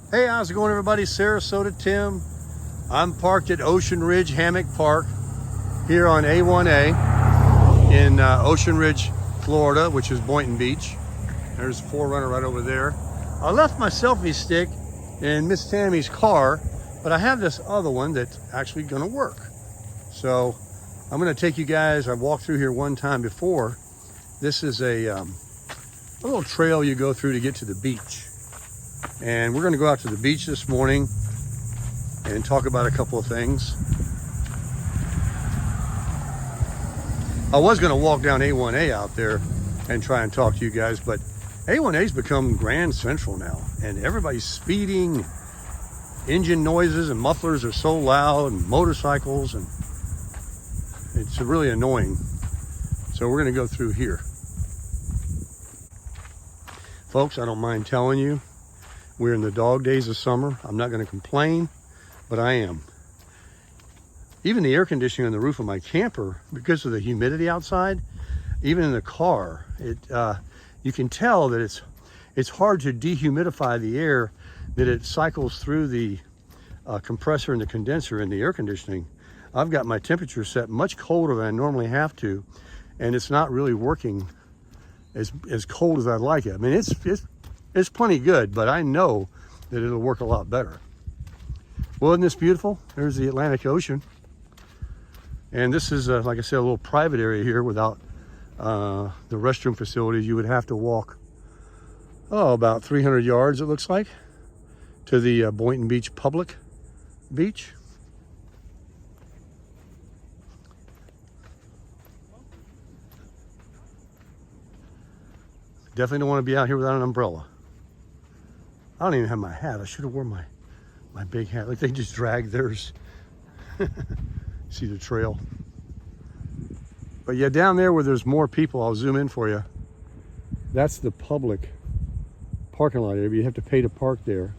Hey, how's it going, everybody? Sarasota Tim. I'm parked at Ocean Ridge Hammock Park here on A1A in Ocean Ridge, Florida, which is Boynton Beach. There's 4Runner right over there. I left my selfie stick in Miss Tammy's car, but I have this other one that's actually going to work. So I'm going to take you guys. I've walked through here one time before. This is a little trail you go through to get to the beach. And we're going to go out to the beach this morning and talk about a couple of things. I was going to walk down A1A out there and try and talk to you guys, but A1A's become Grand Central now, and everybody's speeding. Engine noises and mufflers are so loud, and motorcycles, and it's really annoying. So we're going to go through here. Folks, I don't mind telling you, we're in the dog days of summer. I'm not going to complain, but I am. Even the air conditioning on the roof of my camper, because of the humidity outside, even in the car, you can tell that it's hard to dehumidify the air, that it cycles through the compressor and the condenser in the air conditioning. I've got my temperature set much colder than I normally have to, and it's not really working as cold as I'd like it. I mean, it's plenty good, but I know that it'll work a lot better. Well, isn't this beautiful? There's the Atlantic Ocean. And this is, like I said, a little private area here without the restroom facilities. You would have to walk, about 300 yards, it looks like, to the Boynton Beach public beach. Definitely don't want to be out here without an umbrella. I don't even have my hat. I should have worn my big hat. Like, they just dragged theirs. See the trail. But yeah, down there where there's more people, I'll zoom in for you. That's the public parking lot area. You have to pay to park there.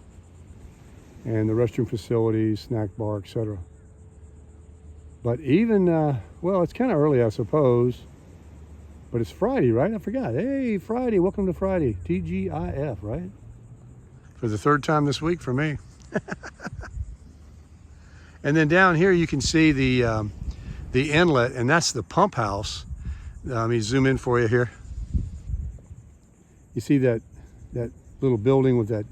And the restroom facilities, snack bar, etc. But even, well, it's kind of early, I suppose. But it's Friday, right? I forgot. Hey, Friday. Welcome to Friday. TGIF, right? For the third time this week for me. And then down here you can see the inlet, and that's the pump house. Let me zoom in for you here. You see that little building with that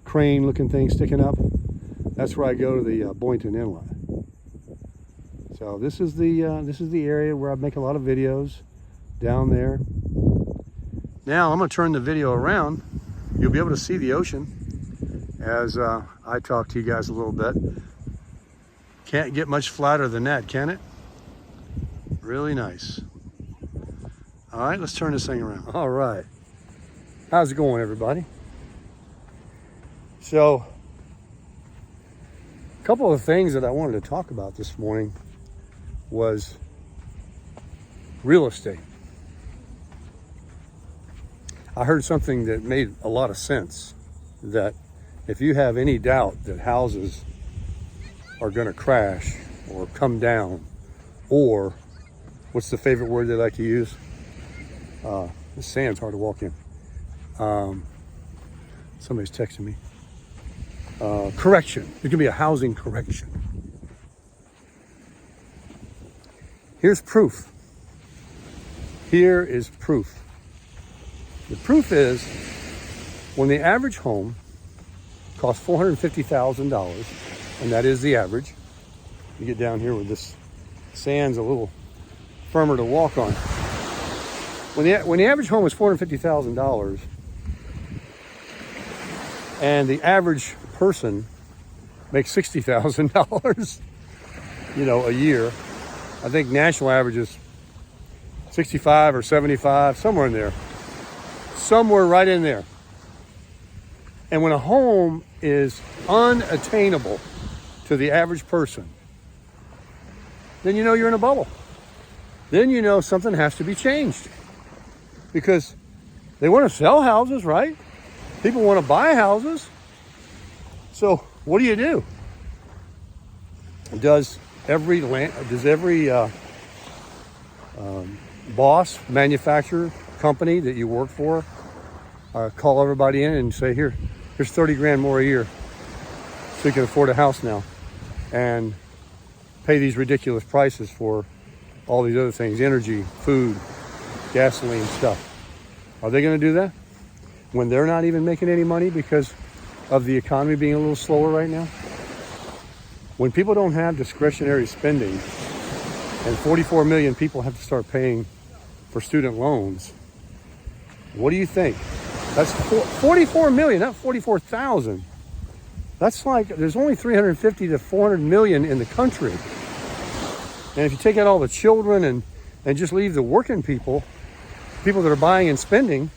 crane looking thing sticking up? That's where I go to the Boynton Inlet. So this is the area where I make a lot of videos, down there. Now I'm going to turn the video around. You'll be able to see the ocean as I talk to you guys a little bit. Can't get much flatter than that, can it? Really nice. All right, let's turn this thing around. All right. How's it going, everybody? So, a couple of things that I wanted to talk about this morning was real estate. I heard something that made a lot of sense, that if you have any doubt that houses are going to crash or come down, or what's the favorite word they like to use? The sand's hard to walk in. Somebody's texting me. Correction. There can be a housing correction. Here's proof. Here is proof. The proof is when the average home costs $450,000, and that is the average. You get down here where this sand's a little firmer to walk on. When the average home is $450,000, and the average person makes $60,000, a year. I think national average is 65 or 75, somewhere in there. Somewhere right in there. And when a home is unattainable to the average person, then you know you're in a bubble. Then you know something has to be changed. Because they want to sell houses, right? People want to buy houses. So what do? Does every boss, manufacturer, company that you work for call everybody in and say, here, here's 30 grand more a year so you can afford a house now and pay these ridiculous prices for all these other things, energy, food, gasoline, stuff. Are they going to do that when they're not even making any money because of the economy being a little slower right now? When people don't have discretionary spending and 44 million people have to start paying for student loans, what do you think? That's 44 million, not 44,000. That's like, there's only 350 to 400 million in the country. And if you take out all the children and just leave the working people that are buying and spending,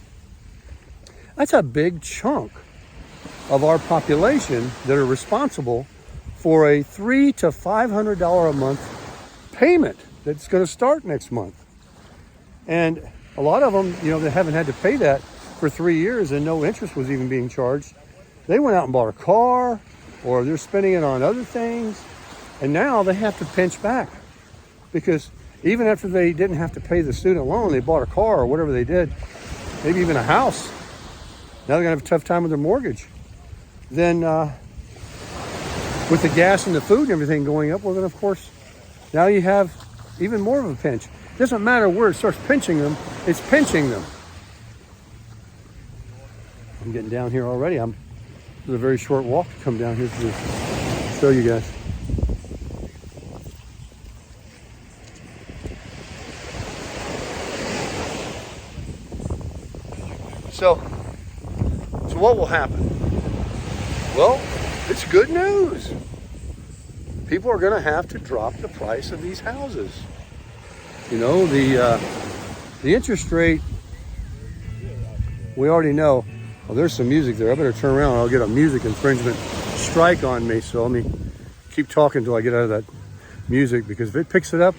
that's a big chunk of our population that are responsible for a $300 to $500 a month payment that's going to start next month. And a lot of them, they haven't had to pay that for 3 years and no interest was even being charged. They went out and bought a car, or they're spending it on other things, and now they have to pinch back because even after they didn't have to pay the student loan, they bought a car or whatever they did, maybe even a house. Now they're gonna have a tough time with their mortgage. Then with the gas and the food and everything going up, well then of course, now you have even more of a pinch. It doesn't matter where it starts pinching them, it's pinching them. I'm getting down here already. It's a very short walk to come down here to show you guys. So what will happen? Well, it's good news. People are going to have to drop the price of these houses. The interest rate, we already know. Well, there's some music there. I better turn around. I'll get a music infringement strike on me. So let me keep talking until I get out of that music, because if it picks it up,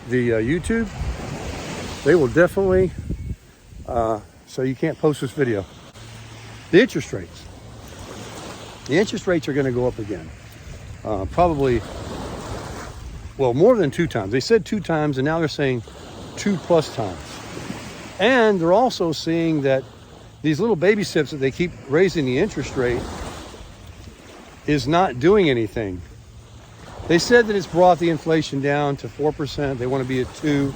the YouTube, they will definitely so you can't post this video. The interest rates. The interest rates are going to go up again. Probably, well, more than 2 times. They said 2 times, and now they're saying 2+ times. And they're also seeing that these little baby steps that they keep raising the interest rate is not doing anything. They said that it's brought the inflation down to 4%. They want to be at 2%.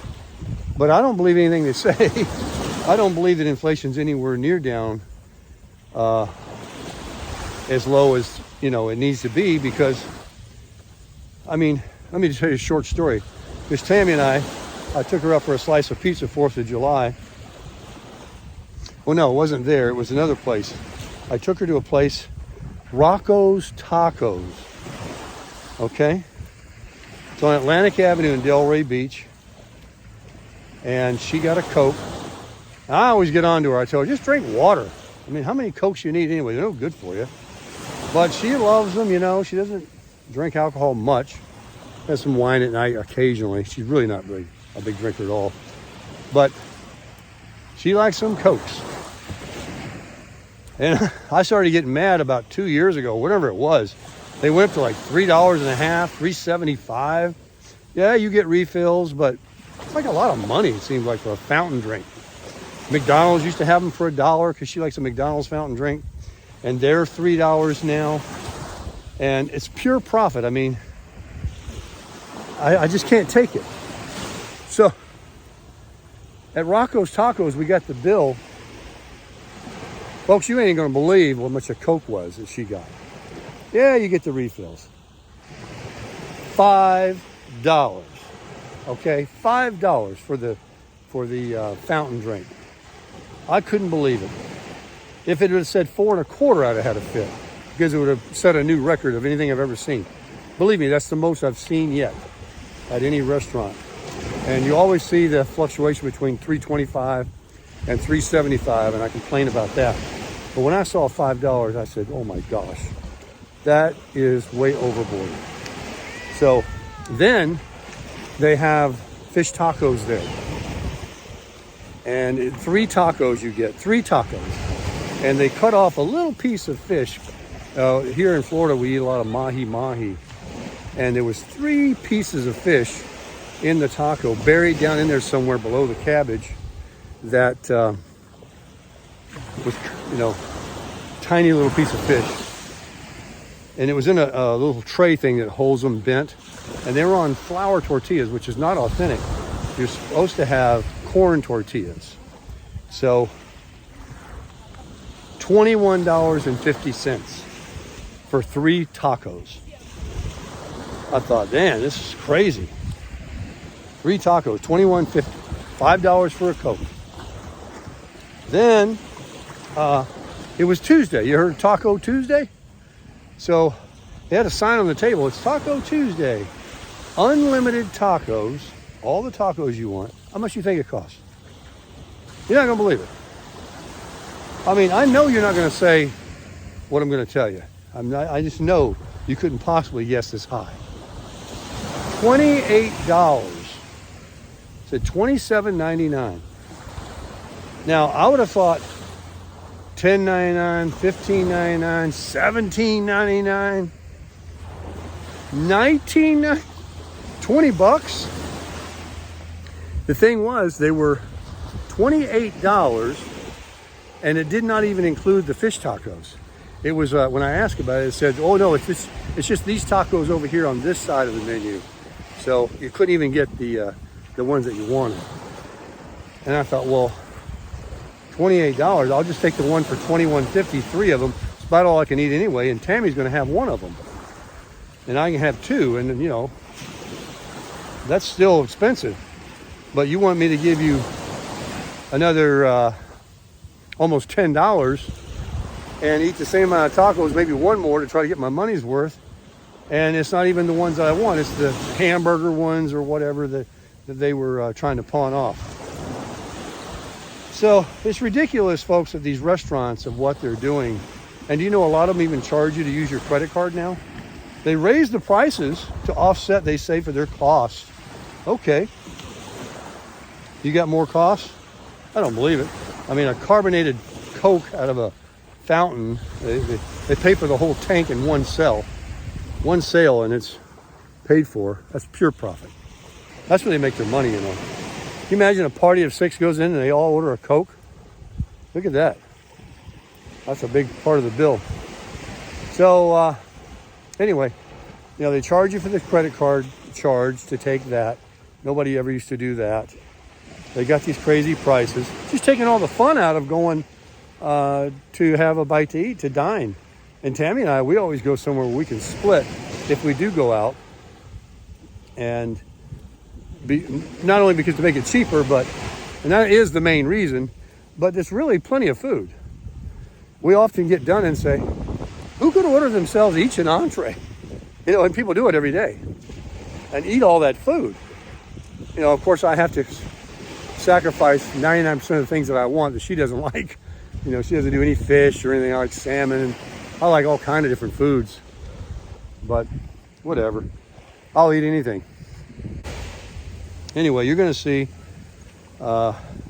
But I don't believe anything they say. I don't believe that inflation's anywhere near down as low as it needs to be, because let me just tell you a short story. Miss Tammy and I took her up for a slice of pizza 4th of July. Well, no, it wasn't there. It was another place. I took her to a place, Rocco's Tacos. Okay? It's on Atlantic Avenue in Delray Beach. And she got a Coke. I always get on to her. I tell her, just drink water. How many Cokes you need anyway? They're no good for you. But she loves them, She doesn't drink alcohol much. Has some wine at night occasionally. She's really not really a big drinker at all. But she likes some Cokes. And I started getting mad about 2 years ago, whatever it was. They went up to like $3.50, $3.75. Yeah, you get refills, but it's like a lot of money, it seems like, for a fountain drink. McDonald's used to have them for $1 because she likes a McDonald's fountain drink. And they're $3 now. And it's pure profit. I just can't take it. So at Rocco's Tacos, we got the bill. Folks, you ain't gonna believe what much a Coke was that she got. Yeah, you get the refills. $5. Okay, $5 for the fountain drink. I couldn't believe it. If it would have said 4 1/4, I'd have had a fit, because it would have set a new record of anything I've ever seen. Believe me, that's the most I've seen yet at any restaurant. And you always see the fluctuation between $3.25 and $3.75, and I complain about that. But when I saw $5, I said, oh my gosh, that is way overboard. So then they have fish tacos there. And 3 tacos you get, 3 tacos. And they cut off a little piece of fish. Here in Florida, we eat a lot of mahi-mahi. And there was 3 pieces of fish in the taco, buried down in there somewhere below the cabbage, that was, tiny little piece of fish. And it was in a little tray thing that holds them bent. And they were on flour tortillas, which is not authentic. You're supposed to have corn tortillas. So $21.50 for 3 tacos. I thought, man, this is crazy. 3 tacos, $21.50. $5 for a Coke. Then it was Tuesday. You heard Taco Tuesday? So they had a sign on the table. It's Taco Tuesday. Unlimited tacos. All the tacos you want. How much do you think it costs? You're not going to believe it. I mean, I know you're not going to say what I'm going to tell you. I just know you couldn't possibly guess this high. $28. Said $27.99. Now, I would have thought $10.99, $15.99, $17.99, $19.99, $20. The thing was, they were $28, and it did not even include the fish tacos. It was when I asked about it, it said, "Oh no, it's just these tacos over here on this side of the menu." So you couldn't even get the ones that you wanted. And I thought, well, $28. I'll just take the one for $21.50, 3 of them. It's about all I can eat anyway. And Tammy's going to have 1 of them, and I can have 2. And you know, that's still expensive. But you want me to give you another almost $10 and eat the same amount of tacos, maybe 1 more to try to get my money's worth. And it's not even the ones that I want. It's the hamburger ones or whatever that they were trying to pawn off. So it's ridiculous, folks, at these restaurants of what they're doing. And do you know a lot of them even charge you to use your credit card now? They raise the prices to offset, they say, for their costs. Okay. You got more costs? I don't believe it. I mean, a carbonated Coke out of a fountain, they pay for the whole tank in one sale, and it's paid for. That's pure profit. That's where they make their money, you know. Can you imagine a party of 6 goes in and they all order a Coke? Look at that. That's a big part of the bill. So anyway, you know, they charge you for the credit card charge to take that. Nobody ever used to do that. They got these crazy prices. Just taking all the fun out of going to have a bite to eat, to dine. And Tammy and I, we always go somewhere where we can split if we do go out. And not only because to make it cheaper, and that is the main reason, but there's really plenty of food. We often get done and say, who could order themselves each an entree? You know, and people do it every day and eat all that food. You know, of course, I have to sacrifice 99% of the things that I want that she doesn't like. You know, she doesn't do any fish or anything like salmon. I like all kinds of different foods, but whatever. I'll eat anything. Anyway, you're going to see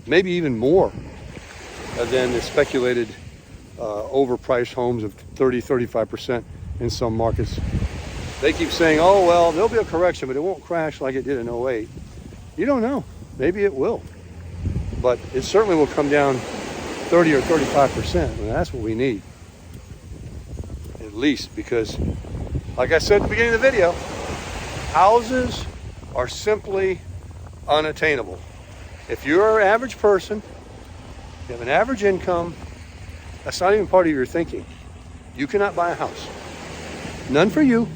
maybe even more than the speculated overpriced homes of 30-35% in some markets. They keep saying, oh, well, there'll be a correction, but it won't crash like it did in 08. You don't know. Maybe it will. But it certainly will come down 30 or 35%. And that's what we need. At least, because, like I said at the beginning of the video, houses are simply unattainable. If you're an average person, you have an average income, that's not even part of your thinking. You cannot buy a house. None for you.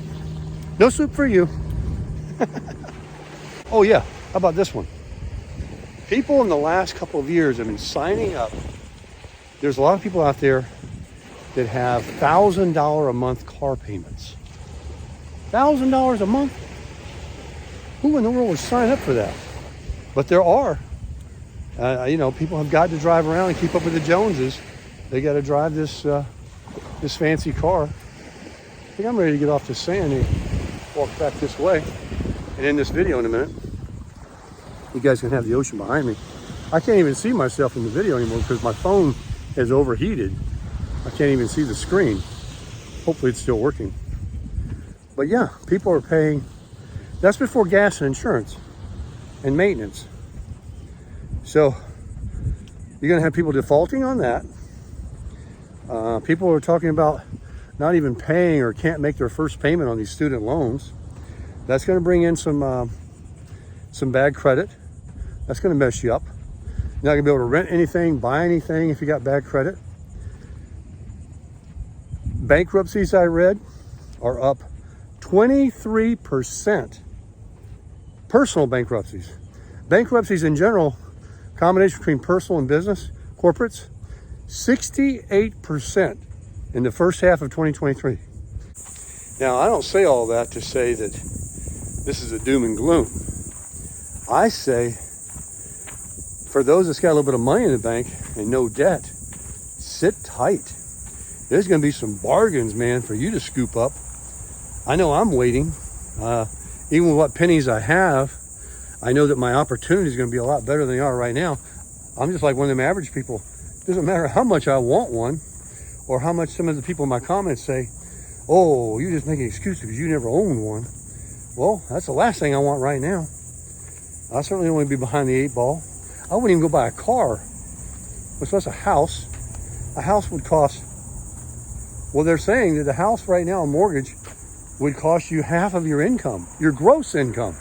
No soup for you. Oh yeah, how about this one? People in the last couple of years have been signing up. There's a lot of people out there that have $1,000 a month car payments. $1,000 a month? Who in the world would sign up for that? But there are. You know, people have got to drive around and keep up with the Joneses. They got to drive this fancy car. I think I'm ready to get off the sand and walk back this way and end this video in a minute. You guys can have the ocean behind me. I can't even see myself in the video anymore because my phone has overheated. I can't even see the screen. Hopefully it's still working. But yeah, people are paying. That's before gas and insurance and maintenance. So you're going to have people defaulting on that. People are talking about not even paying or can't make their first payment on these student loans. That's going to bring in some bad credit. That's going to mess you up. You're not going to be able to rent anything, buy anything if you got bad credit. Bankruptcies, I read, are up 23%. Personal bankruptcies. Bankruptcies in general, combination between personal and business, corporates, 68% in the first half of 2023. Now, I don't say all that to say that this is a doom and gloom. I say, for those that's got a little bit of money in the bank and no debt, sit tight. There's going to be some bargains, man, for you to scoop up. I know I'm waiting. Even with what pennies I have, I know that my opportunity is going to be a lot better than they are right now. I'm just like one of them average people. It doesn't matter how much I want one or how much some of the people in my comments say, oh, you're just making excuses because you never owned one. Well, that's the last thing I want right now. I certainly don't want to be behind the 8 ball. I wouldn't even go buy a car, much less a house. A house would cost, well, they're saying that the house right now, a mortgage, would cost you half of your income, your gross income.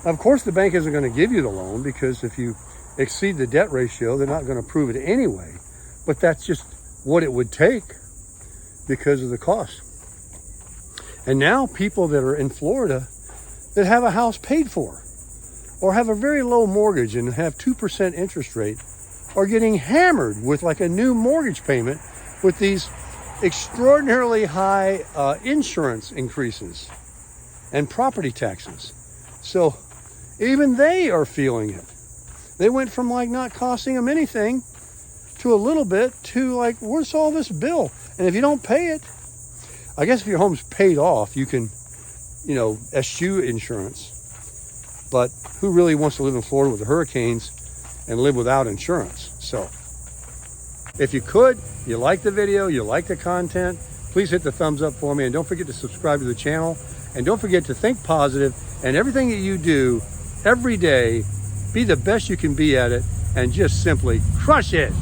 Now, of course, the bank isn't going to give you the loan because if you exceed the debt ratio, they're not going to approve it anyway. But that's just what it would take because of the cost. And now people that are in Florida that have a house paid for or have a very low mortgage and have 2% interest rate are getting hammered with like a new mortgage payment with these extraordinarily high insurance increases and property taxes. So even they are feeling it. They went from like not costing them anything to a little bit to like, where's all this bill? And if you don't pay it, I guess if your home's paid off, you can, eschew insurance. But who really wants to live in Florida with the hurricanes and live without insurance? So if you could, you like the video, you like the content, please hit the thumbs up for me. And don't forget to subscribe to the channel. And don't forget to think positive, and everything that you do every day, be the best you can be at it and just simply crush it.